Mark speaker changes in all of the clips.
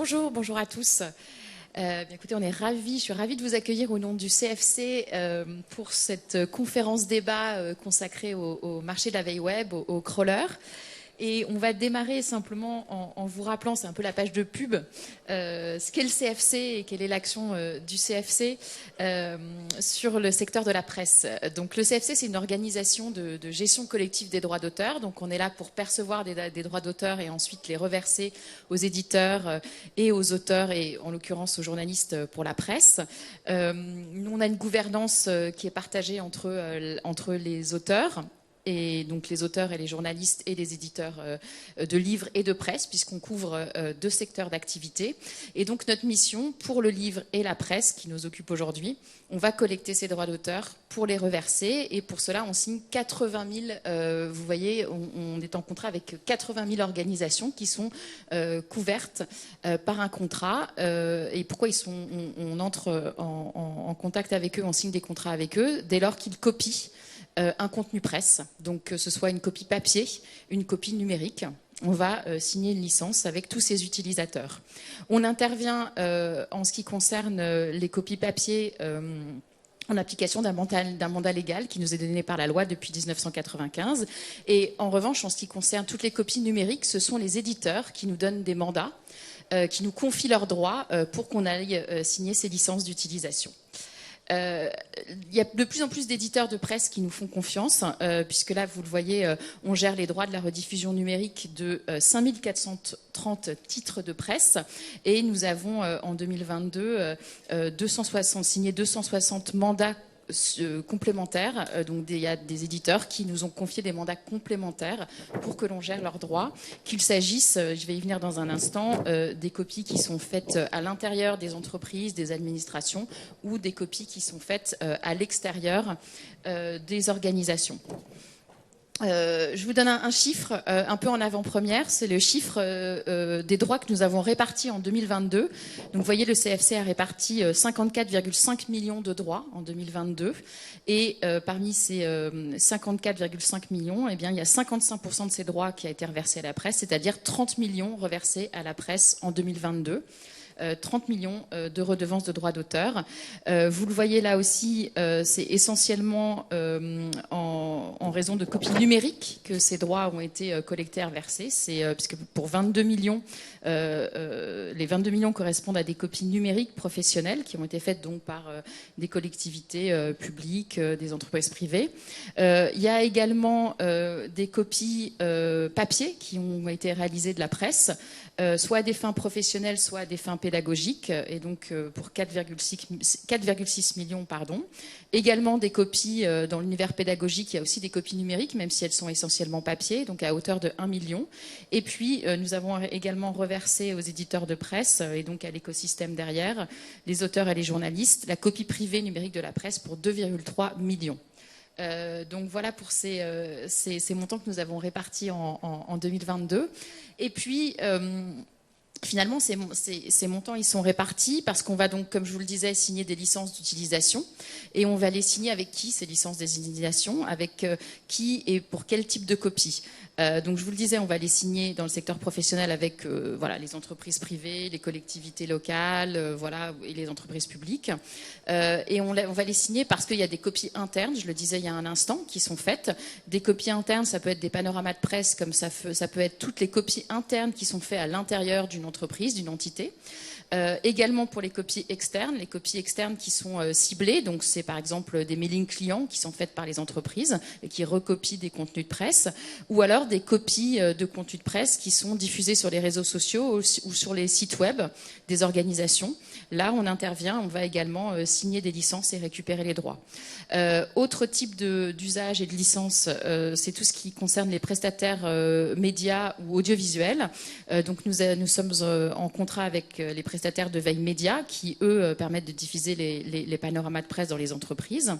Speaker 1: Bonjour à tous. Écoutez, je suis ravie de vous accueillir au nom du CFC pour cette conférence débat consacrée au marché de la veille web, au crawler. Et on va démarrer simplement en vous rappelant, c'est un peu la page de pub, ce qu'est le CFC et quelle est l'action du CFC sur le secteur de la presse. Donc le CFC, c'est une organisation de gestion collective des droits d'auteur. Donc on est là pour percevoir des droits d'auteur et ensuite les reverser aux éditeurs et aux auteurs et en l'occurrence aux journalistes pour la presse. Nous, on a une gouvernance qui est partagée entre les auteurs, et donc les auteurs et les journalistes et les éditeurs de livres et de presse, puisqu'on couvre deux secteurs d'activité. Et donc notre mission pour le livre et la presse qui nous occupe aujourd'hui, on va collecter ces droits d'auteur pour les reverser. Et pour cela, on signe 80 000, vous voyez, on est en contrat avec 80 000 organisations qui sont couvertes par un contrat. Et pourquoi on entre en contact avec eux, on signe des contrats avec eux, dès lors qu'ils copient un contenu presse, donc que ce soit une copie papier, une copie numérique. On va signer une licence avec tous ces utilisateurs. On intervient en ce qui concerne les copies papier en application d'un mandat légal qui nous est donné par la loi depuis 1995. Et en revanche, en ce qui concerne toutes les copies numériques, ce sont les éditeurs qui nous donnent des mandats, qui nous confient leurs droits pour qu'on aille signer ces licences d'utilisation. Il y a de plus en plus d'éditeurs de presse qui nous font confiance, puisque là, vous le voyez, on gère les droits de la rediffusion numérique de 5430 titres de presse, et nous avons en 2022 signé 260 mandats complémentaires. Donc il y a des éditeurs qui nous ont confié des mandats complémentaires pour que l'on gère leurs droits, qu'il s'agisse, je vais y venir dans un instant, des copies qui sont faites à l'intérieur des entreprises, des administrations, ou des copies qui sont faites à l'extérieur des organisations. Je vous donne un chiffre un peu en avant-première, c'est le chiffre des droits que nous avons répartis en 2022. Donc vous voyez, le CFC a réparti 54,5 millions de droits en 2022, et parmi ces 54,5 millions, eh bien, il y a 55% de ces droits qui a été reversé à la presse, c'est-à-dire 30 millions reversés à la presse en 2022. 30 millions de redevances de droits d'auteur. Vous le voyez là aussi, c'est essentiellement en raison de copies numériques que ces droits ont été collectés et reversés. Puisque pour 22 millions, les 22 millions correspondent à des copies numériques professionnelles qui ont été faites donc par des collectivités publiques, des entreprises privées. Il y a également des copies papier qui ont été réalisées de la presse, soit à des fins professionnelles, soit à des fins pédagogiques, et donc pour 4,6 millions. Également des copies dans l'univers pédagogique, il y a aussi des copies numériques, même si elles sont essentiellement papier, donc à hauteur de 1 million. Et puis nous avons également reversé aux éditeurs de presse, et donc à l'écosystème derrière, les auteurs et les journalistes, la copie privée numérique de la presse pour 2,3 millions. Donc voilà pour ces montants que nous avons répartis en 2022. Et puis, finalement, ces montants, ils sont répartis parce qu'on va donc, comme je vous le disais, signer des licences d'utilisation. Et on va les signer avec qui, ces licences d'utilisation? Avec qui et pour quel type de copie? Donc je vous le disais, on va les signer dans le secteur professionnel avec les entreprises privées, les collectivités locales, et les entreprises publiques. Et on va les signer parce qu'il y a des copies internes, je le disais il y a un instant, qui sont faites. Des copies internes, ça peut être des panoramas de presse, comme ça peut être toutes les copies internes qui sont faites à l'intérieur d'une entreprise, d'une entité. Également pour les copies externes qui sont ciblées, donc c'est par exemple des mailings clients qui sont faites par les entreprises et qui recopient des contenus de presse, ou alors des copies de contenus de presse qui sont diffusés sur les réseaux sociaux ou sur les sites web des organisations. Là, on intervient, on va également signer des licences et récupérer les droits. Autre type d'usage et de licence, c'est tout ce qui concerne les prestataires médias ou audiovisuels. Donc nous sommes en contrat avec les prestataires de veille média qui, eux, permettent de diffuser les panoramas de presse dans les entreprises.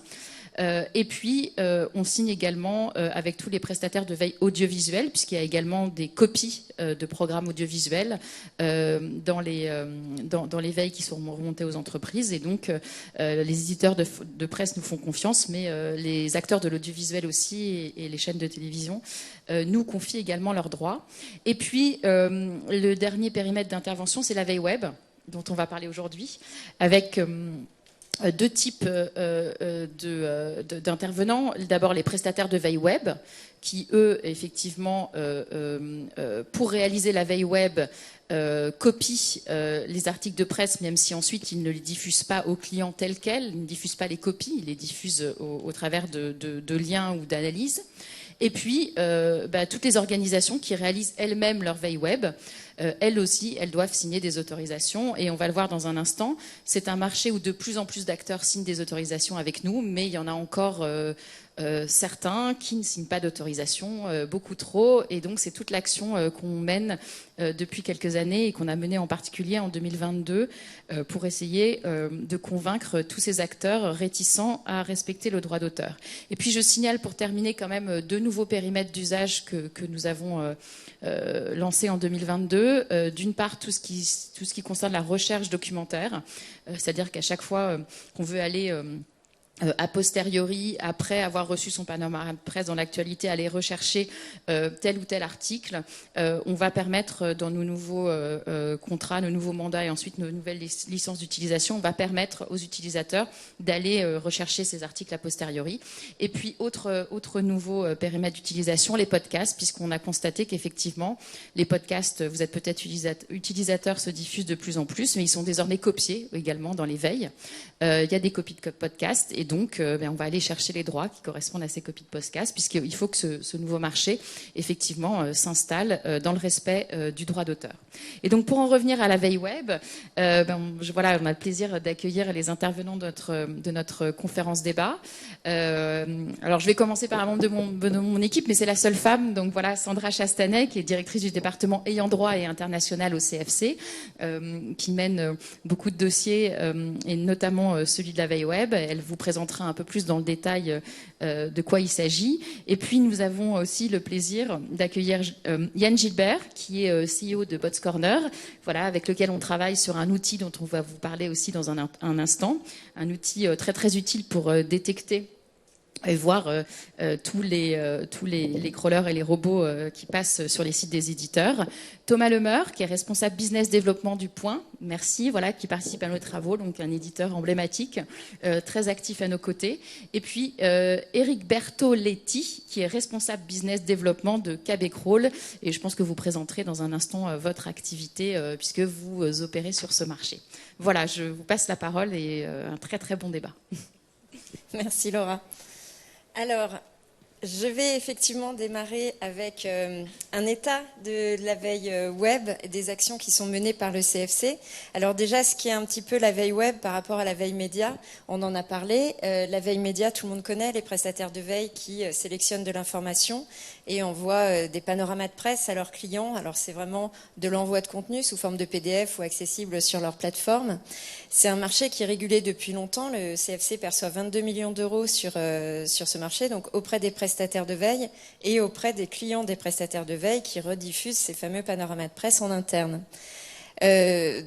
Speaker 1: Et puis, on signe également avec tous les prestataires de veille audiovisuelle, puisqu'il y a également des copies de programmes audiovisuels dans les veilles qui sont remontées aux entreprises. Et donc, les éditeurs de presse nous font confiance, mais les acteurs de l'audiovisuel aussi et les chaînes de télévision nous confient également leurs droits. Et puis, le dernier périmètre d'intervention, c'est la veille web, dont on va parler aujourd'hui, avec deux types d'intervenants. D'abord, les prestataires de veille web, qui, eux, effectivement, pour réaliser la veille web, copient les articles de presse, même si ensuite ils ne les diffusent pas aux clients tels quels, ils ne diffusent pas les copies, ils les diffusent au travers de liens ou d'analyses. Et puis, toutes les organisations qui réalisent elles-mêmes leur veille web, elles aussi, elles doivent signer des autorisations. Et on va le voir dans un instant, c'est un marché où de plus en plus d'acteurs signent des autorisations avec nous, mais il y en a encore certains qui ne signent pas d'autorisation, beaucoup trop. Et donc, c'est toute l'action qu'on mène depuis quelques années et qu'on a menée en particulier en 2022 pour essayer de convaincre tous ces acteurs réticents à respecter le droit d'auteur. Et puis, je signale pour terminer quand même deux nouveaux périmètres d'usage que nous avons lancés en 2022. D'une part, tout ce qui concerne la recherche documentaire, c'est-à-dire qu'à chaque fois qu'on veut aller a posteriori, après avoir reçu son panorama de presse dans l'actualité, aller rechercher tel ou tel article, on va permettre dans nos nouveaux contrats, nos nouveaux mandats et ensuite nos nouvelles licences d'utilisation, on va permettre aux utilisateurs d'aller rechercher ces articles a posteriori. Et puis, autre nouveau périmètre d'utilisation, les podcasts, puisqu'on a constaté qu'effectivement, les podcasts, vous êtes peut-être utilisateurs, se diffusent de plus en plus, mais ils sont désormais copiés également dans les veilles. Il y a des copies de podcasts et donc on va aller chercher les droits qui correspondent à ces copies de podcasts, puisqu'il faut que ce nouveau marché effectivement s'installe dans le respect du droit d'auteur. Et donc pour en revenir à la veille web, voilà, on a le plaisir d'accueillir les intervenants de notre conférence débat. Alors je vais commencer par un membre de mon équipe, mais c'est la seule femme, donc voilà, Sandra Chastanet, qui est directrice du département ayant droit et international au CFC, qui mène beaucoup de dossiers et notamment celui de la veille web. Elle vous présentera un peu plus dans le détail de quoi il s'agit. Et puis nous avons aussi le plaisir d'accueillir Yann Gilbert, qui est CEO de Bots Corner, voilà, avec lequel on travaille sur un outil dont on va vous parler aussi dans un instant, un outil très très utile pour détecter et voir tous les crawlers et les robots qui passent sur les sites des éditeurs. Thomas Lemeur, qui est responsable business développement du Point, merci, voilà, qui participe à nos travaux, donc un éditeur emblématique, très actif à nos côtés. Et puis Eric Bertoletti, qui est responsable business développement de Cabecrawl, et je pense que vous présenterez dans un instant votre activité puisque vous opérez sur ce marché. Voilà, je vous passe la parole et un très très bon débat.
Speaker 2: Merci Laura. Alors, je vais effectivement démarrer avec un état de la veille web et des actions qui sont menées par le CFC. Alors déjà, ce qui est un petit peu la veille web par rapport à la veille média, on en a parlé. La veille média, tout le monde connaît, les prestataires de veille qui sélectionnent de l'information et envoient des panoramas de presse à leurs clients. Alors c'est vraiment de l'envoi de contenu sous forme de PDF ou accessible sur leur plateforme. C'est un marché qui est régulé depuis longtemps. Le CFC perçoit 22 millions d'euros sur ce marché, donc auprès des prestataires de veille et auprès des clients des prestataires de veille qui rediffusent ces fameux panoramas de presse en interne.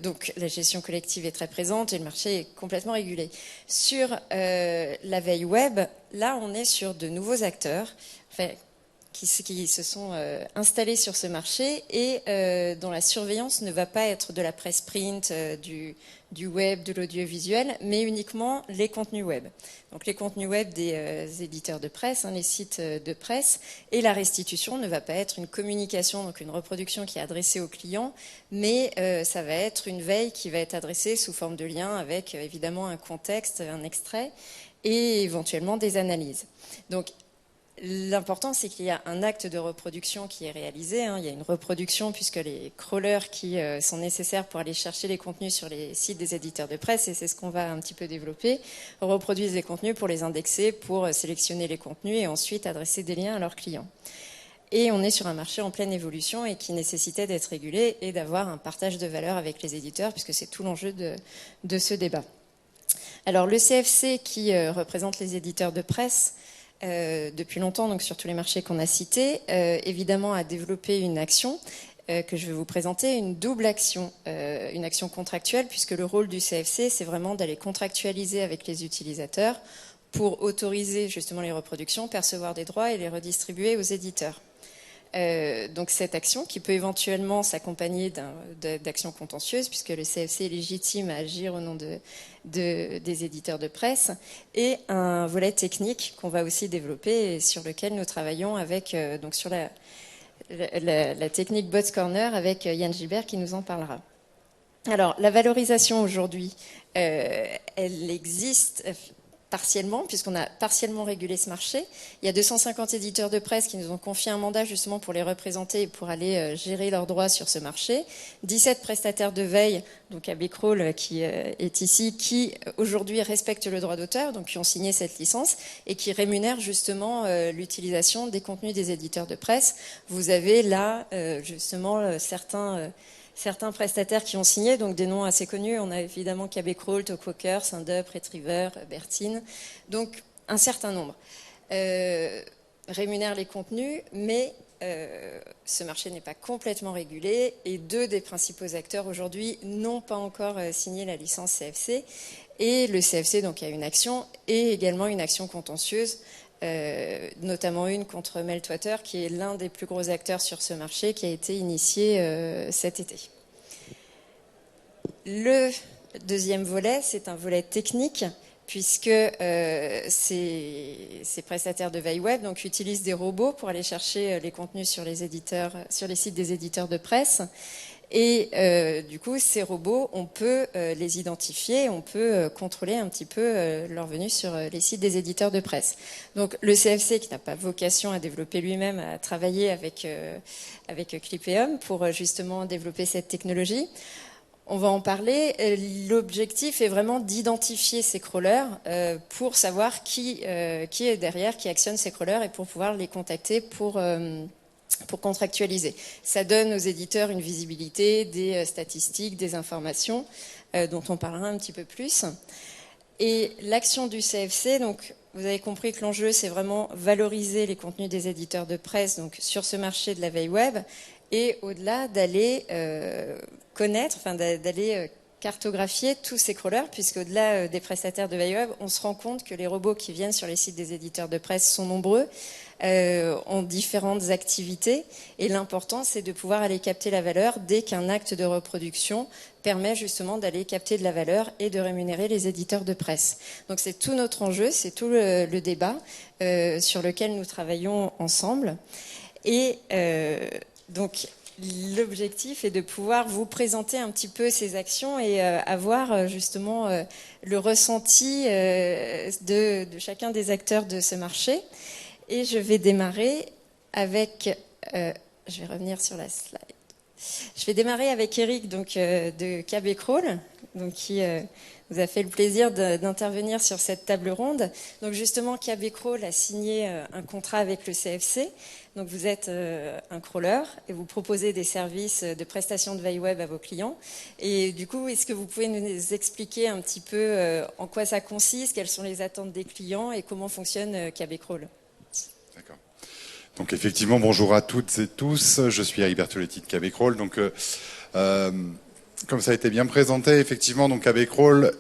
Speaker 2: Donc la gestion collective est très présente et le marché est complètement régulé. Sur la veille web, là on est sur de nouveaux acteurs qui se sont installés sur ce marché et dont la surveillance ne va pas être de la presse print, du web, de l'audiovisuel, mais uniquement les contenus web. Donc les contenus web des éditeurs de presse, les sites de presse, et la restitution ne va pas être une communication, donc une reproduction qui est adressée aux clients, mais ça va être une veille qui va être adressée sous forme de lien avec évidemment un contexte, un extrait et éventuellement des analyses. Donc l'important, c'est qu'il y a un acte de reproduction qui est réalisé. Il y a une reproduction puisque les crawlers qui sont nécessaires pour aller chercher les contenus sur les sites des éditeurs de presse, et c'est ce qu'on va un petit peu développer, reproduisent les contenus pour les indexer, pour sélectionner les contenus et ensuite adresser des liens à leurs clients. Et on est sur un marché en pleine évolution et qui nécessitait d'être régulé et d'avoir un partage de valeur avec les éditeurs puisque c'est tout l'enjeu de ce débat. Alors le CFC qui représente les éditeurs de presse depuis longtemps, donc sur tous les marchés qu'on a cités, évidemment a développé une action que je vais vous présenter, une double action, une action contractuelle, puisque le rôle du CFC, c'est vraiment d'aller contractualiser avec les utilisateurs pour autoriser justement les reproductions, percevoir des droits et les redistribuer aux éditeurs. Donc cette action, qui peut éventuellement s'accompagner d'actions contentieuses, puisque le CFC est légitime à agir au nom des éditeurs de presse, et un volet technique qu'on va aussi développer et sur lequel nous travaillons avec, donc sur la technique Bots Corner avec Yann Gilbert qui nous en parlera. Alors, la valorisation aujourd'hui, elle existe partiellement, puisqu'on a partiellement régulé ce marché. Il y a 250 éditeurs de presse qui nous ont confié un mandat justement pour les représenter et pour aller gérer leurs droits sur ce marché. 17 prestataires de veille, donc Abecrawl qui est ici, qui aujourd'hui respectent le droit d'auteur, donc qui ont signé cette licence et qui rémunèrent justement l'utilisation des contenus des éditeurs de presse. Vous avez là justement certains prestataires qui ont signé, donc des noms assez connus. On a évidemment Abecrawl, Talkwalker, Syndup, Retriever, Bertine. Donc un certain nombre rémunèrent les contenus, mais ce marché n'est pas complètement régulé et 2 des principaux acteurs aujourd'hui n'ont pas encore signé la licence CFC. Et le CFC donc, a une action et également une action contentieuse, notamment une contre Meltwater, qui est l'un des plus gros acteurs sur ce marché, qui a été initié cet été. Le deuxième volet, c'est un volet technique, puisque ces prestataires de veille web donc, utilisent des robots pour aller chercher les contenus sur les sites des éditeurs de presse. Et du coup, ces robots, on peut les identifier, on peut contrôler un petit peu leur venue sur les sites des éditeurs de presse. Donc le CFC, qui n'a pas vocation à développer lui-même, a travaillé avec Clipeum pour justement développer cette technologie. On va en parler. L'objectif est vraiment d'identifier ces crawlers pour savoir qui est derrière, qui actionne ces crawlers et pour pouvoir les contacter pour contractualiser. Ça donne aux éditeurs une visibilité, des statistiques, des informations dont on parlera un petit peu plus. Et l'action du CFC, donc vous avez compris que l'enjeu c'est vraiment valoriser les contenus des éditeurs de presse donc sur ce marché de la veille web et au-delà d'aller d'aller cartographier tous ces crawlers, puisqu'au-delà des prestataires de veille web, on se rend compte que les robots qui viennent sur les sites des éditeurs de presse sont nombreux, ont différentes activités, et l'important c'est de pouvoir aller capter la valeur dès qu'un acte de reproduction permet justement d'aller capter de la valeur et de rémunérer les éditeurs de presse. Donc c'est tout notre enjeu, c'est tout le débat sur lequel nous travaillons ensemble. Et donc l'objectif est de pouvoir vous présenter un petit peu ces actions et avoir justement le ressenti de chacun des acteurs de ce marché. Et je vais démarrer avec... je vais revenir sur la slide. Je vais démarrer avec Eric donc, de Abecrawl, donc qui nous a fait le plaisir d'intervenir sur cette table ronde. Donc justement, Abecrawl a signé un contrat avec le CFC. Donc vous êtes un crawler et vous proposez des services de prestation de veille web à vos clients. Et du coup, est-ce que vous pouvez nous expliquer un petit peu en quoi ça consiste, quelles sont les attentes des clients et comment fonctionne Abecrawl ?
Speaker 3: D'accord. Donc effectivement, bonjour à toutes et tous. Je suis Eric Bertoletti de Abecrawl. Donc comme ça a été bien présenté, effectivement, donc Abecrawl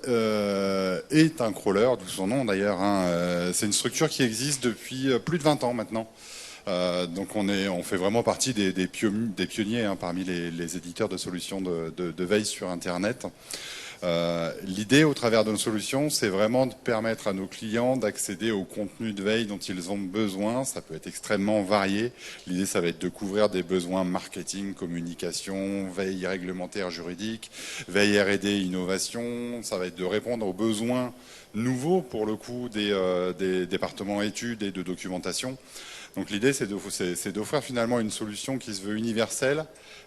Speaker 3: est un crawler, d'où son nom d'ailleurs. Hein. C'est une structure qui existe depuis plus de 20 ans maintenant. Donc on fait vraiment partie des pionniers hein, parmi les éditeurs de solutions de veille sur Internet. L'idée au travers de nos solutions, c'est vraiment de permettre à nos clients d'accéder au contenu de veille dont ils ont besoin. Ça peut être extrêmement varié. L'idée, ça va être de couvrir des besoins marketing, communication, veille réglementaire juridique, veille R&D, innovation. Ça va être de répondre aux besoins nouveaux, pour le coup, des départements études et de documentation. Donc l'idée, c'est d'offrir finalement une solution qui se veut universelle,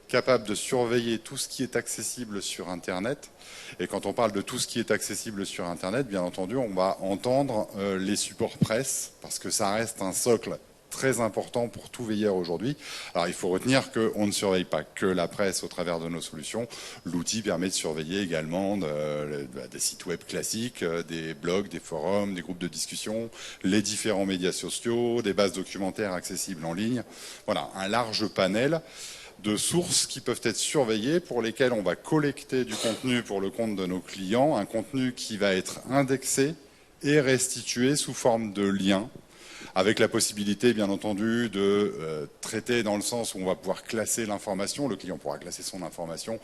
Speaker 3: capable de surveiller tout ce qui est accessible sur Internet. Et quand on parle de tout ce qui est accessible sur Internet, bien entendu, on va entendre les supports presse, parce que ça reste un socle très important pour tout veilleur aujourd'hui. Alors il faut retenir qu'on ne surveille pas que la presse au travers de nos solutions. L'outil permet de surveiller également des sites web classiques, des blogs, des forums, des groupes de discussion, les différents médias sociaux, des bases documentaires accessibles en ligne. Voilà, un large panel de sources qui peuvent être surveillées, pour lesquelles on va collecter du contenu pour le compte de nos clients, un contenu qui va être indexé et restitué sous forme de liens, avec la possibilité, bien entendu, de traiter dans le sens où on va pouvoir classer l'information. Le client pourra classer son information,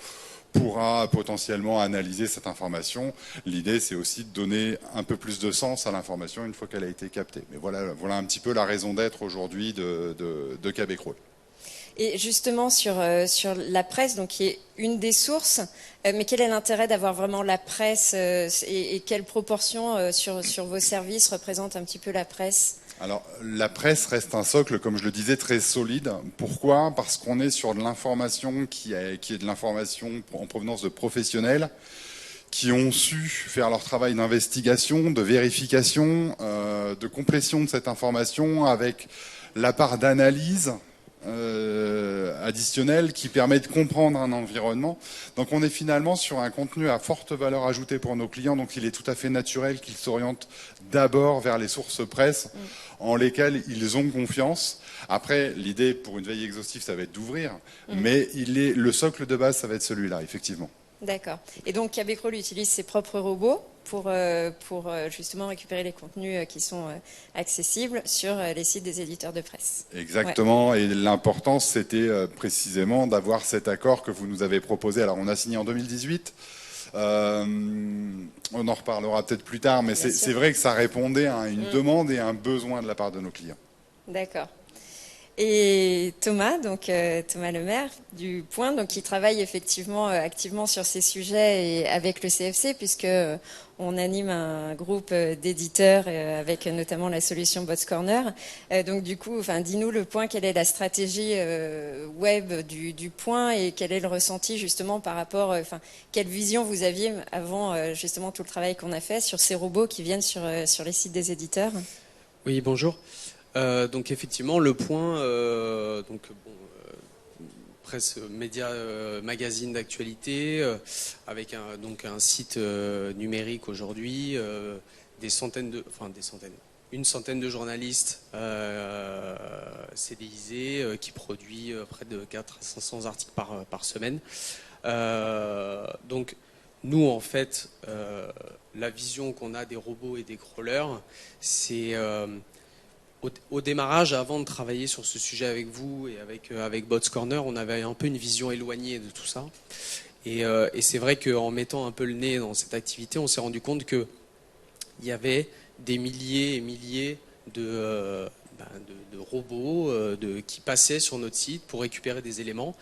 Speaker 3: pourra potentiellement analyser cette information. L'idée, c'est aussi de donner un peu plus de sens à l'information une fois qu'elle a été captée. Mais voilà un petit peu la raison d'être aujourd'hui de Quabecrol.
Speaker 2: Et justement sur la presse, donc qui est une des sources, mais quel est l'intérêt d'avoir vraiment la presse et quelle proportion sur vos services représente un petit peu la presse ?
Speaker 3: Alors, la presse reste un socle, comme je le disais, très solide. Pourquoi ? Parce qu'on est sur de l'information qui est de l'information en provenance de professionnels qui ont su faire leur travail d'investigation, de vérification, de compression de cette information avec la part d'analyse additionnelle qui permet de comprendre un environnement. Donc on est finalement sur un contenu à forte valeur ajoutée pour nos clients, donc il est tout à fait naturel qu'ils s'orientent d'abord vers les sources presse en lesquelles ils ont confiance. Après, l'idée pour une veille exhaustive, ça va être d'ouvrir, mais le socle de base, ça va être celui-là, effectivement.
Speaker 2: D'accord. Et donc Quabecrol utilise ses propres robots pour justement récupérer les contenus qui sont accessibles sur les sites des éditeurs de presse.
Speaker 3: Exactement, ouais. Et l'importance, c'était précisément d'avoir cet accord que vous nous avez proposé. Alors on a signé en 2018, on en reparlera peut-être plus tard, mais c'est vrai que ça répondait à une demande et à un besoin de la part de nos clients.
Speaker 2: D'accord. Et Thomas, donc Thomas Lemaire du Point, donc qui travaille effectivement activement sur ces sujets et avec le CFC, puisque on anime un groupe d'éditeurs avec notamment la solution Bots Corner. Donc du coup, dis-nous le Point, quelle est la stratégie web du Point et quel est le ressenti justement par rapport, quelle vision vous aviez avant justement tout le travail qu'on a fait sur ces robots qui viennent sur les sites des éditeurs?
Speaker 4: Oui, bonjour. Donc effectivement, le Point, presse, média, magazine d'actualité, avec un site numérique aujourd'hui, une centaine de journalistes CDIsés qui produit près de 400 à 500 articles par semaine. Donc nous, en fait, la vision qu'on a des robots et des crawlers, c'est au démarrage, avant de travailler sur ce sujet avec vous et avec Bots Corner, on avait un peu une vision éloignée de tout ça. Et c'est vrai qu'en mettant un peu le nez dans cette activité, on s'est rendu compte qu'il y avait des milliers et milliers de robots qui passaient sur notre site pour récupérer des éléments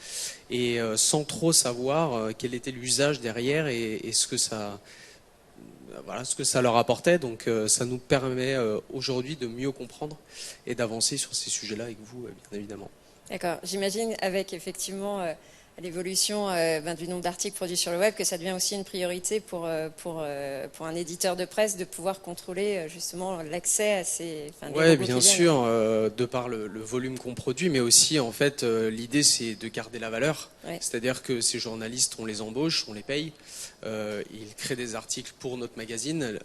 Speaker 4: et sans trop savoir quel était l'usage derrière et ce que ça leur apportait. Donc ça nous permet aujourd'hui de mieux comprendre et d'avancer sur ces sujets-là avec vous, bien évidemment.
Speaker 2: D'accord. J'imagine avec effectivement l'évolution du nombre d'articles produits sur le web que ça devient aussi une priorité pour un éditeur de presse de pouvoir contrôler justement l'accès à ces...
Speaker 4: Oui, bien sûr, de par le volume qu'on produit, mais aussi en fait l'idée c'est de garder la valeur. Ouais. C'est-à-dire que ces journalistes, on les embauche, on les paye, ils créent des articles pour notre magazine.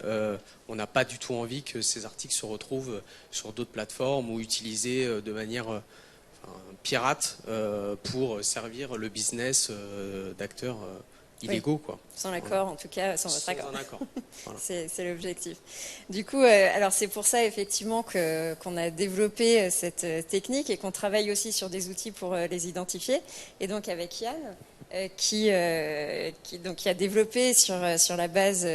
Speaker 4: On n'a pas du tout envie que ces articles se retrouvent sur d'autres plateformes ou utilisés de manière pirate pour servir le business d'acteurs illégaux. Quoi.
Speaker 2: Sans l'accord, en tout cas, sans votre accord.
Speaker 4: Sans un accord. Voilà.
Speaker 2: C'est l'objectif. Du coup, alors c'est pour ça effectivement qu'on a développé cette technique et qu'on travaille aussi sur des outils pour les identifier. Et donc avec Yann, qui a développé sur la base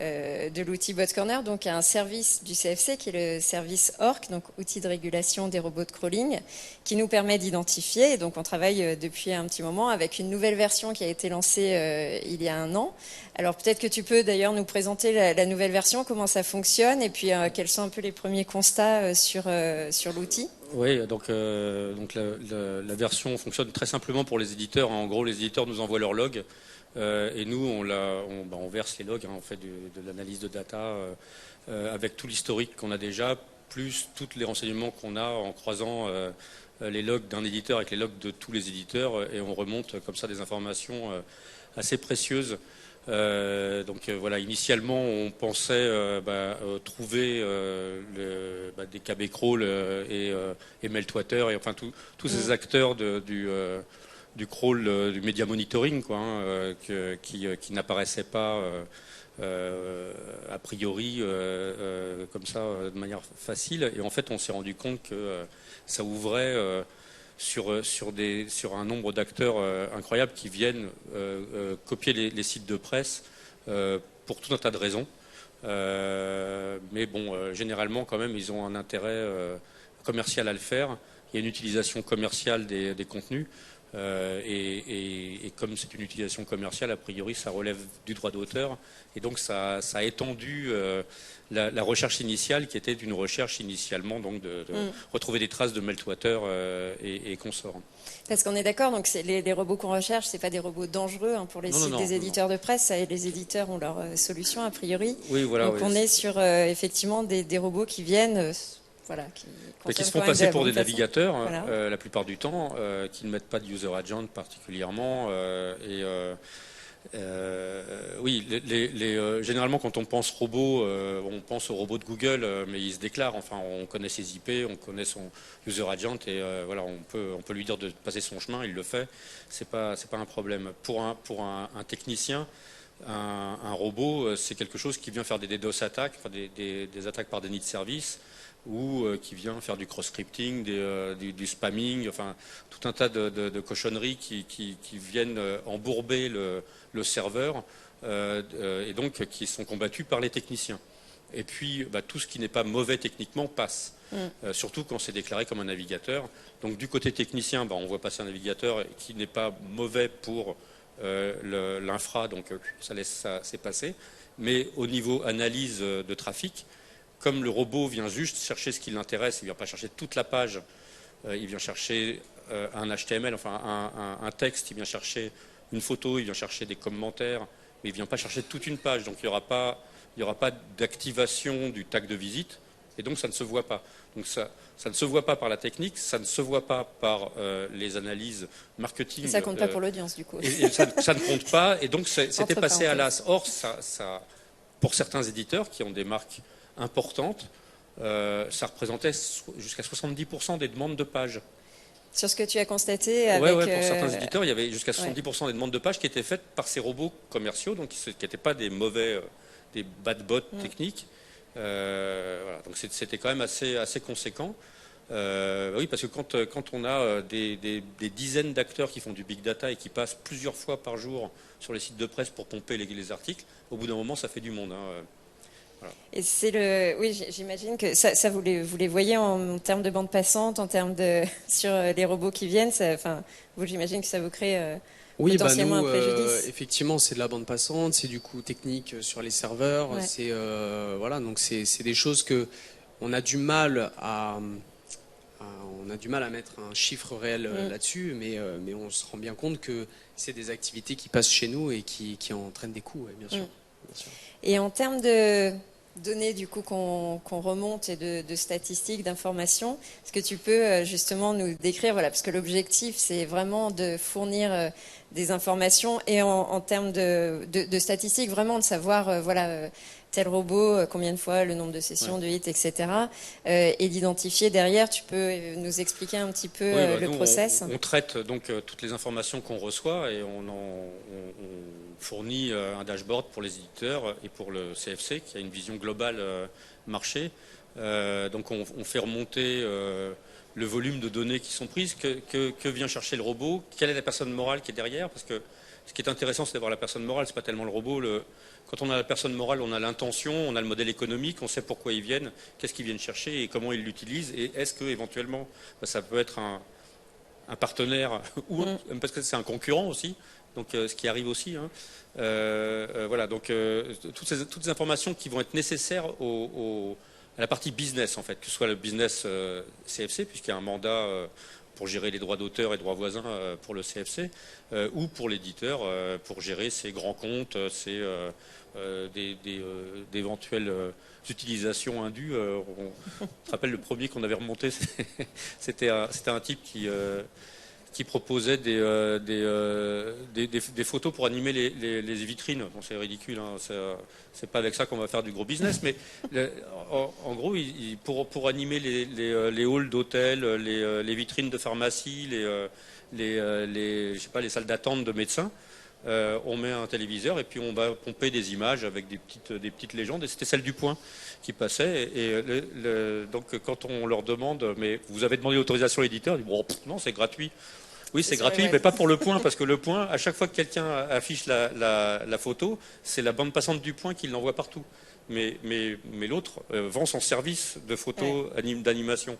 Speaker 2: de l'outil Bots Corner, donc un service du CFC qui est le service ORC, donc outil de régulation des robots de crawling, qui nous permet d'identifier. Et donc on travaille depuis un petit moment avec une nouvelle version qui a été lancée il y a 1 an. Alors peut-être que tu peux d'ailleurs nous présenter la nouvelle version, comment ça fonctionne et puis quels sont un peu les premiers constats sur l'outil.
Speaker 5: Oui, donc la version fonctionne très simplement pour les éditeurs. En gros, les éditeurs nous envoient leurs logs et nous, on verse les logs, on fait de l'analyse de data avec tout l'historique qu'on a déjà plus tous les renseignements qu'on a en croisant les logs d'un éditeur avec les logs de tous les éditeurs, et on remonte comme ça des informations assez précieuses. Donc voilà, initialement on pensait trouver des KB crawl et Meltwater et enfin tous ces acteurs du crawl, du media monitoring, quoi, hein, qui n'apparaissaient pas a priori comme ça de manière facile. Et en fait on s'est rendu compte que ça ouvrait sur un nombre d'acteurs incroyables qui viennent copier les sites de presse pour tout un tas de raisons. Mais bon, généralement, quand même, ils ont un intérêt commercial à le faire. Il y a une utilisation commerciale des contenus. Et comme c'est une utilisation commerciale, a priori, ça relève du droit d'auteur. Et donc, ça a étendu la recherche initiale, qui était une recherche initialement donc de retrouver des traces de Meltwater et consorts.
Speaker 2: Parce qu'on est d'accord, donc les robots qu'on recherche, c'est pas des robots dangereux pour les sites des éditeurs de presse. Ça, et les éditeurs ont leur solution a priori.
Speaker 5: Oui, voilà.
Speaker 2: Donc on est sur effectivement des robots qui viennent. Voilà,
Speaker 5: qui se font passer pour des navigateurs
Speaker 2: voilà.
Speaker 5: la plupart du temps, qui ne mettent pas de user agent particulièrement. Oui, généralement quand on pense robot, on pense au robot de Google, mais il se déclare. Enfin, on connaît ses IP, on connaît son user agent et voilà, on peut lui dire de passer son chemin, il le fait. C'est pas un problème. Pour un technicien, un robot, c'est quelque chose qui vient faire des DDoS attaques, enfin des attaques par déni de service, ou qui vient faire du cross-scripting, du spamming, enfin tout un tas de cochonneries qui viennent embourber le serveur et donc qui sont combattus par les techniciens. Et puis tout ce qui n'est pas mauvais techniquement passe, surtout quand c'est déclaré comme un navigateur. Donc du côté technicien, on voit passer un navigateur qui n'est pas mauvais pour l'infra, donc ça laisse ça c'est passer. Mais au niveau analyse de trafic, comme le robot vient juste chercher ce qui l'intéresse, il ne vient pas chercher toute la page, il vient chercher un HTML, enfin un texte, il vient chercher une photo, il vient chercher des commentaires, mais il ne vient pas chercher toute une page. Donc il n'y aura pas d'activation du tag de visite, et donc ça ne se voit pas. Donc ça ne se voit pas par la technique, ça ne se voit pas par les analyses marketing.
Speaker 2: Et ça ne compte pas pour l'audience, du coup.
Speaker 5: Et ça ne compte pas, et donc c'était passé à l'as. Or, pour certains éditeurs qui ont des marques importante, ça représentait jusqu'à 70% des demandes de pages.
Speaker 2: Sur ce que tu as constaté avec...
Speaker 5: Oui, pour certains éditeurs, il y avait jusqu'à 70% des demandes de pages qui étaient faites par ces robots commerciaux, donc qui n'étaient pas des mauvais, des bad bots techniques. Voilà, donc c'était quand même assez conséquent. Oui, parce que quand on a des dizaines d'acteurs qui font du big data et qui passent plusieurs fois par jour sur les sites de presse pour pomper les articles, au bout d'un moment, ça fait du monde. Voilà.
Speaker 2: Et oui, j'imagine que ça vous les voyez en termes de bande passante, en termes sur les robots qui viennent. J'imagine que ça vous crée potentiellement un préjudice.
Speaker 4: Effectivement, c'est de la bande passante, c'est du coût technique sur les serveurs.
Speaker 2: Ouais.
Speaker 4: Donc c'est des choses que on a du mal à mettre un chiffre réel là-dessus, mais on se rend bien compte que c'est des activités qui passent chez nous et qui entraînent des coûts, bien sûr. Bien sûr.
Speaker 2: Et en termes de données du coup qu'on remonte et de statistiques, d'informations, est-ce que tu peux justement nous décrire, parce que l'objectif c'est vraiment de fournir des informations et en termes de statistiques, vraiment de savoir tel robot, combien de fois, le nombre de sessions, de hits, etc. Et d'identifier derrière, tu peux nous expliquer un petit peu le process.
Speaker 5: On traite donc toutes les informations qu'on reçoit et on fournit un dashboard pour les éditeurs et pour le CFC qui a une vision globale marché. Donc on fait remonter le volume de données qui sont prises, que vient chercher le robot, quelle est la personne morale qui est derrière, parce que ce qui est intéressant, c'est d'avoir la personne morale, c'est pas tellement le robot. Quand on a la personne morale, on a l'intention, on a le modèle économique, on sait pourquoi ils viennent, qu'est-ce qu'ils viennent chercher et comment ils l'utilisent, et est-ce que éventuellement ça peut être un partenaire ou parce que c'est un concurrent aussi, donc ce qui arrive aussi. Voilà, donc toutes ces informations qui vont être nécessaires à la partie business en fait, que ce soit le business CFC puisqu'il y a un mandat pour gérer les droits d'auteur et droits voisins pour le CFC, ou pour l'éditeur pour gérer ses grands comptes, d'éventuelles utilisations indues. On se rappelle le premier qu'on avait remonté, c'était un type qui proposait des photos pour animer les vitrines. Bon, c'est ridicule, hein, c'est pas avec ça qu'on va faire du gros business, mais en gros, pour animer les halls d'hôtel, les vitrines de pharmacie, je sais pas, les salles d'attente de médecins, on met un téléviseur et puis on va pomper des images avec des petites légendes, et c'était celle du Point qui passait, et donc quand on leur demande, mais vous avez demandé l'autorisation à l'éditeur, ils disent, bon, non, c'est gratuit. Oui, c'est gratuit, mais pas pour le Point, parce que le Point, à chaque fois que quelqu'un affiche la photo, c'est la bande passante du Point qui l'envoie partout. Mais l'autre vend son service de photos d'animation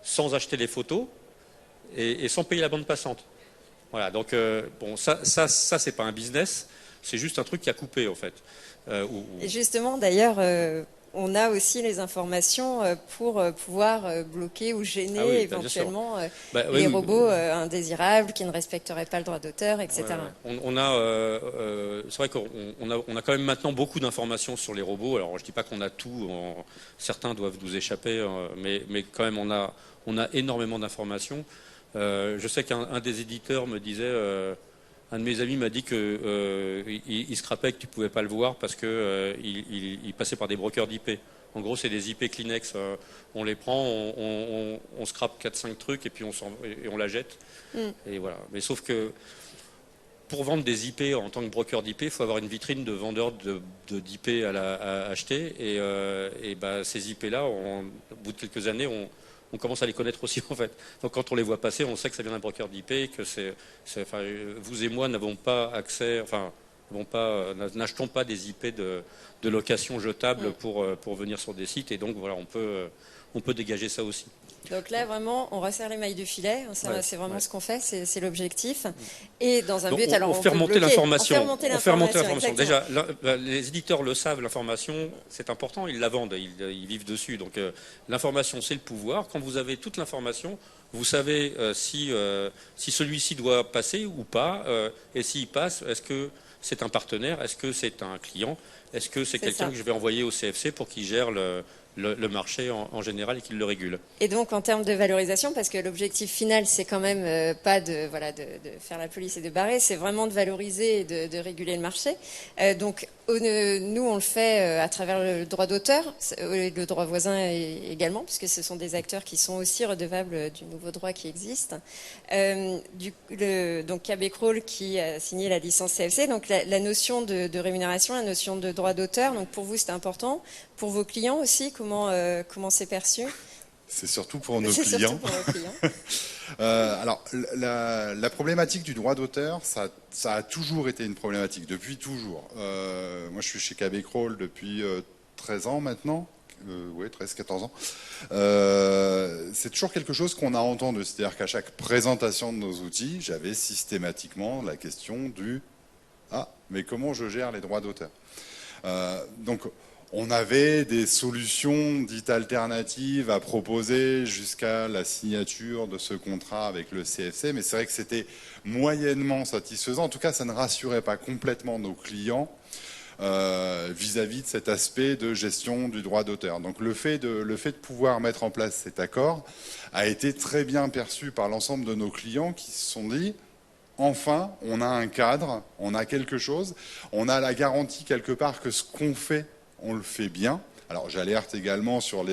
Speaker 5: sans acheter les photos et sans payer la bande passante. Voilà, donc bon, ça c'est pas un business, c'est juste un truc qui a coupé en fait.
Speaker 2: Et justement, d'ailleurs, on a aussi les informations pour pouvoir bloquer ou gêner éventuellement les robots indésirables qui ne respecteraient pas le droit d'auteur, etc.
Speaker 5: C'est vrai qu'on a quand même maintenant beaucoup d'informations sur les robots. Alors je dis pas qu'on a tout, certains doivent nous échapper, mais quand même on a énormément d'informations. Je sais qu'un des éditeurs me disait, un de mes amis m'a dit que il scrapait, que tu pouvais pas le voir parce que il passait par des brokers d'IP. En gros, c'est des IP Kleenex. On les prend, on scrape 4-5 trucs et puis on la jette. Et voilà. Mais sauf que pour vendre des IP en tant que broker d'IP, il faut avoir une vitrine de vendeurs d'IP à acheter. Et ces IP-là, au bout de quelques années, on commence à les connaître aussi en fait. Donc quand on les voit passer, on sait que ça vient d'un broker d'IP, que vous et moi n'avons pas accès, n'achetons pas des IP de location jetable pour venir sur des sites, et donc voilà, on peut dégager ça aussi.
Speaker 2: Donc là, vraiment, on resserre les mailles du filet. C'est vraiment ce qu'on fait, c'est l'objectif. Et dans un but,
Speaker 5: on fait remonter l'information.
Speaker 2: On fait remonter l'information.
Speaker 5: Déjà, les éditeurs le savent, l'information, c'est important, ils la vendent, ils vivent dessus. Donc l'information, c'est le pouvoir. Quand vous avez toute l'information, vous savez si celui-ci doit passer ou pas, et s'il passe, est-ce que c'est un partenaire, est-ce que c'est un client, est-ce que c'est quelqu'un que je vais envoyer au CFC pour qu'il gère le marché en général et qu'il le régule.
Speaker 2: Et donc en termes de valorisation, parce que l'objectif final, c'est quand même pas de faire la police et de barrer, c'est vraiment de valoriser et de réguler le marché. Donc nous, on le fait à travers le droit d'auteur, le droit voisin également, puisque ce sont des acteurs qui sont aussi redevables du nouveau droit qui existe. Donc Québecrol qui a signé la licence CFC, donc la notion de rémunération, la notion de droit d'auteur, donc pour vous c'est important, pour vos clients aussi, comment c'est perçu?
Speaker 3: C'est surtout pour nos clients. Alors, la problématique du droit d'auteur, ça a toujours été une problématique, depuis toujours. Moi, je suis chez Québecrol depuis 13 ans maintenant. Oui, 13-14 ans. C'est toujours quelque chose qu'on a entendu. C'est-à-dire qu'à chaque présentation de nos outils, j'avais systématiquement la question du « Ah, mais comment je gère les droits d'auteur ?» Donc, on avait des solutions dites alternatives à proposer jusqu'à la signature de ce contrat avec le CFC, mais c'est vrai que c'était moyennement satisfaisant. En tout cas, ça ne rassurait pas complètement nos clients vis-à-vis de cet aspect de gestion du droit d'auteur. Donc le fait de pouvoir mettre en place cet accord a été très bien perçu par l'ensemble de nos clients qui se sont dit « Enfin, on a un cadre, on a quelque chose, on a la garantie quelque part que ce qu'on fait, on le fait bien ». Alors j'alerte également sur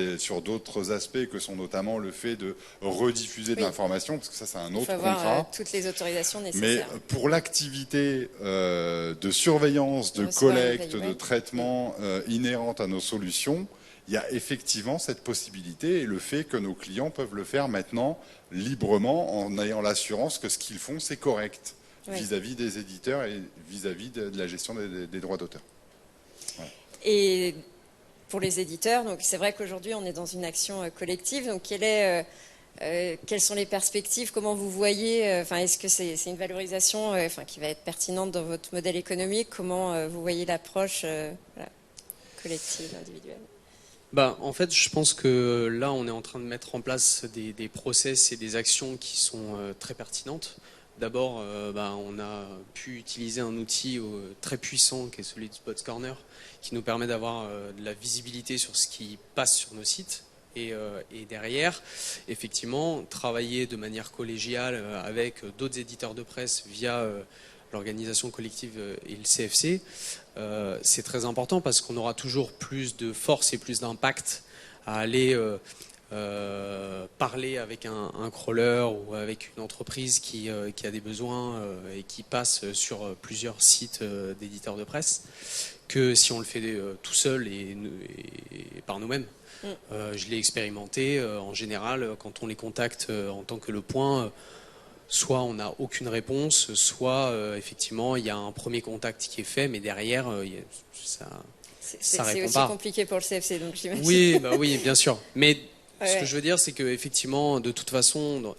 Speaker 3: d'autres aspects que sont notamment le fait de rediffuser de l'information, parce que ça c'est un autre contrat. Il faut avoir
Speaker 2: toutes les autorisations nécessaires.
Speaker 3: Mais pour l'activité de surveillance, de collecte, de traitement inhérente à nos solutions, il y a effectivement cette possibilité et le fait que nos clients peuvent le faire maintenant librement en ayant l'assurance que ce qu'ils font c'est correct vis-à-vis des éditeurs et vis-à-vis de la gestion des droits d'auteur. Voilà.
Speaker 2: Et pour les éditeurs, donc c'est vrai qu'aujourd'hui on est dans une action collective. Donc quelles sont les perspectives? Comment vous voyez est-ce que c'est une valorisation qui va être pertinente dans votre modèle économique? Comment vous voyez l'approche collective, individuelle?
Speaker 4: En fait, je pense que là, on est en train de mettre en place des process et des actions qui sont très pertinentes. D'abord, on a pu utiliser un outil très puissant qui est celui de Bots Corner, qui nous permet d'avoir de la visibilité sur ce qui passe sur nos sites. Et derrière, effectivement, travailler de manière collégiale avec d'autres éditeurs de presse via l'organisation collective et le CFC, c'est très important parce qu'on aura toujours plus de force et plus d'impact à aller parler avec un crawler ou avec une entreprise qui a des besoins et qui passe sur plusieurs sites d'éditeurs de presse que si on le fait tout seul et par nous-mêmes. Je l'ai expérimenté. En général, quand on les contacte en tant que Le Point, soit on n'a aucune réponse, soit effectivement il y a un premier contact qui est fait, mais derrière ça répond pas.
Speaker 2: C'est aussi compliqué pour le CFC, donc j'imagine.
Speaker 4: Oui, bien sûr. Mais ce que je veux dire, c'est que effectivement, de toute façon,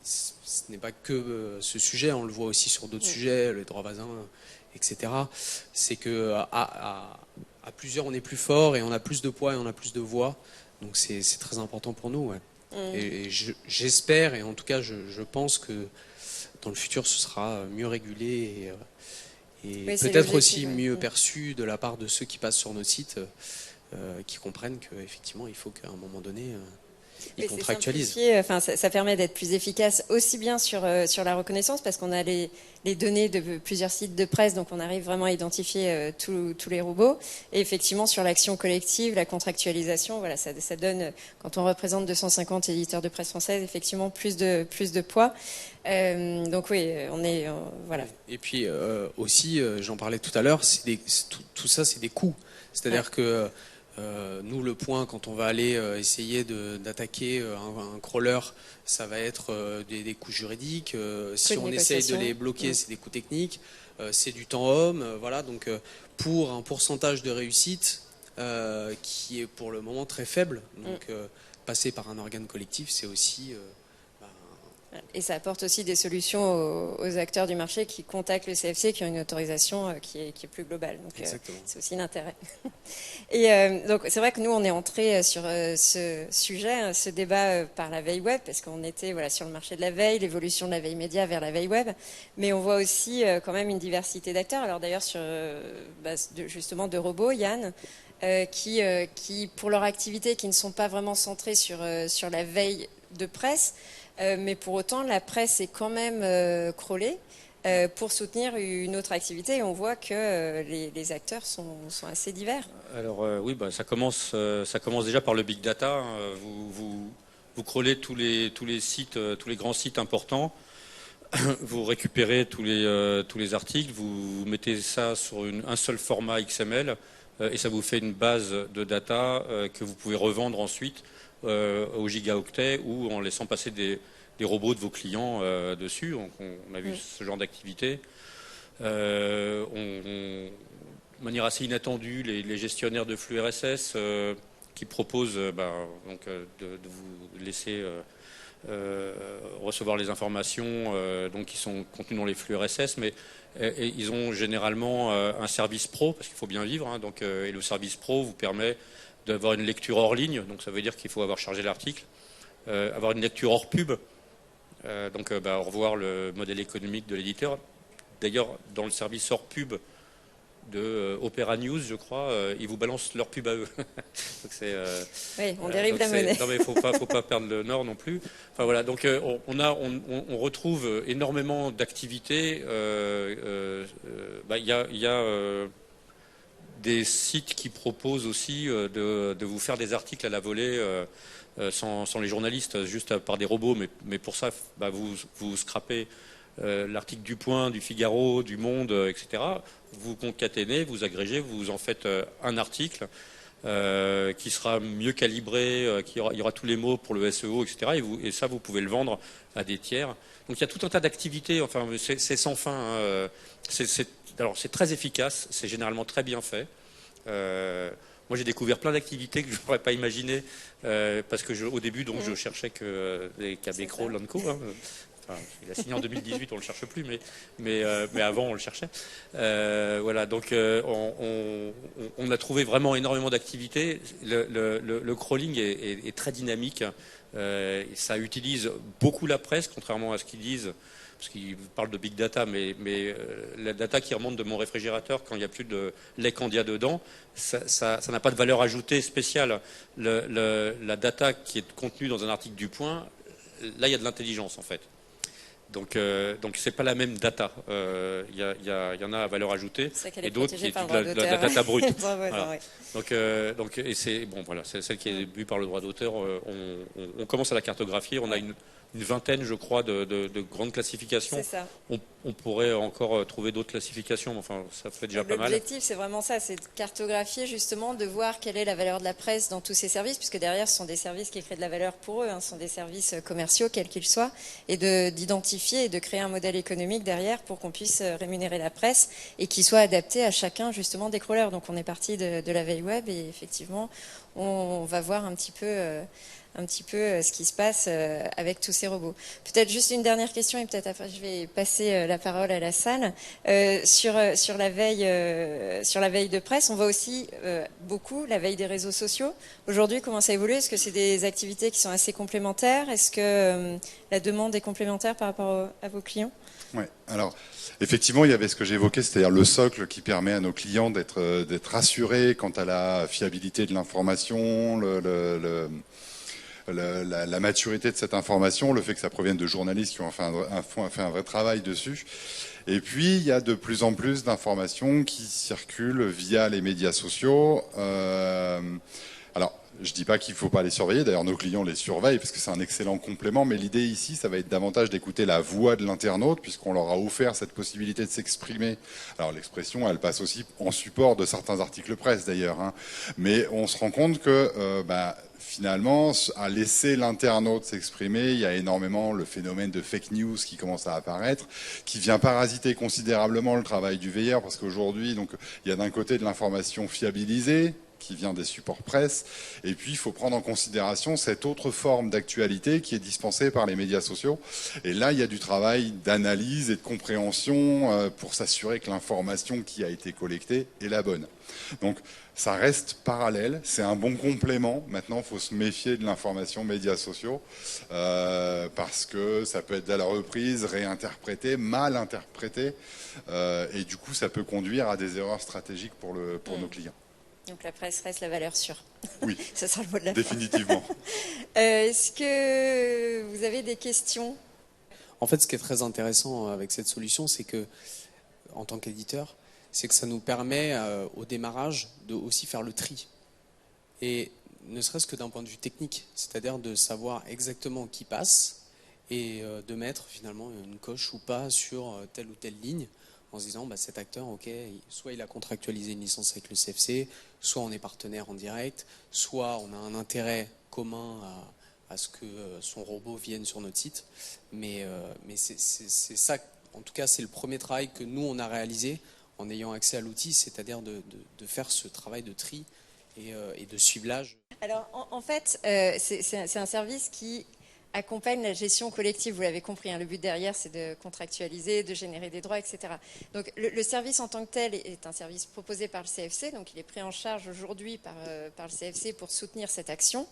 Speaker 4: ce n'est pas que ce sujet, on le voit aussi sur d'autres sujets, les droits voisins, etc. C'est que à plusieurs, on est plus fort et on a plus de poids et on a plus de voix. Donc c'est très important pour nous. Ouais. Et j'espère, et en tout cas, je pense que dans le futur, ce sera mieux régulé et peut-être aussi mieux perçu de la part de ceux qui passent sur nos sites, qui comprennent qu'effectivement, il faut qu'à un moment donné, ils contractualisent.
Speaker 2: Enfin, ça permet d'être plus efficace aussi bien sur la reconnaissance parce qu'on a les données de plusieurs sites de presse, donc on arrive vraiment à identifier tous les robots. Et effectivement, sur l'action collective, la contractualisation, voilà, ça donne, quand on représente 250 éditeurs de presse française, effectivement plus de poids. Donc oui, voilà.
Speaker 4: Et puis aussi, j'en parlais tout à l'heure, tout ça, c'est des coûts. C'est-à-dire que nous, Le Point, quand on va aller essayer d'attaquer un crawler, ça va être des coûts juridiques. Si on essaye de les bloquer, c'est des coûts techniques. C'est du temps homme. Voilà. Donc, pour un pourcentage de réussite qui est pour le moment très faible, donc passer par un organe collectif, c'est aussi...
Speaker 2: Et ça apporte aussi des solutions aux acteurs du marché qui contactent le CFC, qui ont une autorisation qui est plus globale. Donc c'est aussi l'intérêt. Et donc c'est vrai que nous on est entré sur ce sujet, ce débat par la veille web, parce qu'on était sur le marché de la veille, l'évolution de la veille média vers la veille web, mais on voit aussi quand même une diversité d'acteurs. Alors d'ailleurs justement de robots, Yann, qui pour leur activité, qui ne sont pas vraiment centrés sur la veille de presse. Mais pour autant, la presse est quand même crawlée pour soutenir une autre activité. Et on voit que les acteurs sont assez divers.
Speaker 5: Alors oui, ça commence déjà par le big data. Vous crawlez tous les sites, tous les grands sites importants. Vous récupérez tous les articles. Vous mettez ça sur un seul format XML et ça vous fait une base de data que vous pouvez revendre ensuite au gigaoctet ou en laissant passer des robots de vos clients dessus. Donc on a vu ce genre d'activité. De manière assez inattendue, les gestionnaires de flux RSS qui proposent de vous laisser recevoir les informations qui sont contenues dans les flux RSS, mais ils ont généralement un service pro, parce qu'il faut bien vivre, et le service pro vous permet d'avoir une lecture hors ligne, donc ça veut dire qu'il faut avoir chargé l'article, avoir une lecture hors pub, revoir le modèle économique de l'éditeur. D'ailleurs, dans le service hors pub de Opera News, je crois, ils vous balancent leur pub à eux.
Speaker 2: Oui, on dérive la monnaie.
Speaker 5: Non, mais faut pas perdre le nord non plus. Enfin voilà, donc on retrouve énormément d'activités. Il y a des sites qui proposent aussi de vous faire des articles à la volée sans les journalistes, juste par des robots, mais pour ça, vous scrapez l'article du Point, du Figaro, du Monde, etc. Vous concaténez, vous agrégez, vous en faites un article qui sera mieux calibré, il y aura tous les mots pour le SEO, etc. Et ça, vous pouvez le vendre à des tiers. Donc il y a tout un tas d'activités, enfin c'est sans fin. Alors c'est très efficace, c'est généralement très bien fait. Moi j'ai découvert plein d'activités que je n'aurais pas imaginées parce que au début je cherchais que des KB Crawl & Co. Enfin, il a signé en 2018, on le cherche plus, mais avant on le cherchait. Voilà, donc on a trouvé vraiment énormément d'activités. Le crawling est très dynamique. Ça utilise beaucoup la presse, contrairement à ce qu'ils disent, parce qu'ils parlent de big data, mais la data qui remonte de mon réfrigérateur quand il n'y a plus de lait Candia dedans, ça n'a pas de valeur ajoutée spéciale. La data qui est contenue dans un article du Point, là il y a de l'intelligence en fait. Donc c'est pas la même data. Il y en a à valeur ajoutée et d'autres qui est de la data brute. Voilà. Donc et c'est bon voilà, c'est celle qui est vue par le droit d'auteur. On commence à la cartographier. On a une vingtaine, je crois, de grandes classifications.
Speaker 2: C'est ça.
Speaker 5: On pourrait encore trouver d'autres classifications, mais enfin, ça fait déjà pas mal.
Speaker 2: L'objectif, c'est vraiment ça, c'est de cartographier justement, de voir quelle est la valeur de la presse dans tous ces services, puisque derrière, ce sont des services qui créent de la valeur pour eux, ce sont des services commerciaux, quels qu'ils soient, et d'identifier et de créer un modèle économique derrière pour qu'on puisse rémunérer la presse et qui soit adapté à chacun justement des crawlers. Donc on est parti de la veille web et effectivement, on va voir un petit peu ce qui se passe avec tous ces robots. Peut-être juste une dernière question et peut-être après je vais passer la parole à la salle. Sur la veille de presse, on voit aussi beaucoup la veille des réseaux sociaux. Aujourd'hui, comment ça évolue? Est-ce que c'est des activités qui sont assez complémentaires? Est-ce que la demande est complémentaire par rapport à vos clients?
Speaker 3: Ouais. Alors, effectivement, il y avait ce que j'évoquais, c'est-à-dire le socle qui permet à nos clients d'être rassurés quant à la fiabilité de l'information, la maturité de cette information, le fait que ça provienne de journalistes qui ont fait un vrai travail dessus. Et puis, il y a de plus en plus d'informations qui circulent via les médias sociaux. Alors, je dis pas qu'il faut pas les surveiller. D'ailleurs, nos clients les surveillent parce que c'est un excellent complément. Mais l'idée ici, ça va être davantage d'écouter la voix de l'internaute puisqu'on leur a offert cette possibilité de s'exprimer. Alors, l'expression, elle passe aussi en support de certains articles presse d'ailleurs. Hein. Mais on se rend compte que, finalement, à laisser l'internaute s'exprimer, il y a énormément le phénomène de fake news qui commence à apparaître, qui vient parasiter considérablement le travail du veilleur parce qu'aujourd'hui, donc, il y a d'un côté de l'information fiabilisée qui vient des supports presse, et puis il faut prendre en considération cette autre forme d'actualité qui est dispensée par les médias sociaux. Et là, il y a du travail d'analyse et de compréhension pour s'assurer que l'information qui a été collectée est la bonne. Donc, ça reste parallèle, c'est un bon complément. Maintenant, il faut se méfier de l'information médias sociaux parce que ça peut être à la reprise réinterprété, mal interprété, et du coup, ça peut conduire à des erreurs stratégiques pour nos clients.
Speaker 2: Donc la presse reste la valeur sûre.
Speaker 3: Oui,
Speaker 2: ça sera le mot de la
Speaker 3: définitivement.
Speaker 2: fin. Est-ce que vous avez des questions?
Speaker 4: En fait, ce qui est très intéressant avec cette solution, c'est que, en tant qu'éditeur, c'est que ça nous permet au démarrage de aussi faire le tri. Et ne serait-ce que d'un point de vue technique, c'est-à-dire de savoir exactement qui passe et de mettre finalement une coche ou pas sur telle ou telle ligne en se disant cet acteur, ok, soit il a contractualisé une licence avec le CFC, soit on est partenaire en direct, soit on a un intérêt commun à ce que son robot vienne sur notre site. Mais c'est ça, en tout cas, c'est le premier travail que nous, on a réalisé en ayant accès à l'outil, c'est-à-dire de faire ce travail de tri et de ciblage.
Speaker 2: Alors, en fait, c'est un service qui accompagne la gestion collective, vous l'avez compris, hein, le but derrière c'est de contractualiser, de générer des droits, etc. Donc le service en tant que tel est un service proposé par le CFC, donc il est pris en charge aujourd'hui par le CFC pour soutenir cette action.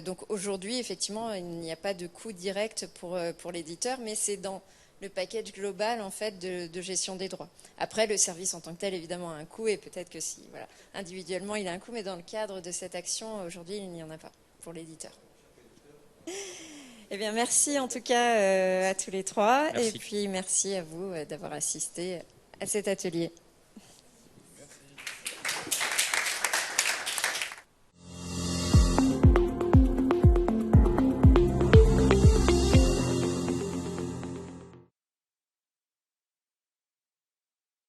Speaker 2: Donc aujourd'hui, effectivement, il n'y a pas de coût direct pour l'éditeur, mais c'est dans le package global en fait de gestion des droits. Après, le service en tant que tel, évidemment, a un coût et peut-être que si, voilà, individuellement, il a un coût, mais dans le cadre de cette action, aujourd'hui, il n'y en a pas pour l'éditeur. Eh bien, merci en tout cas à tous les trois.
Speaker 5: Merci.
Speaker 2: Et puis merci à vous d'avoir assisté à cet atelier.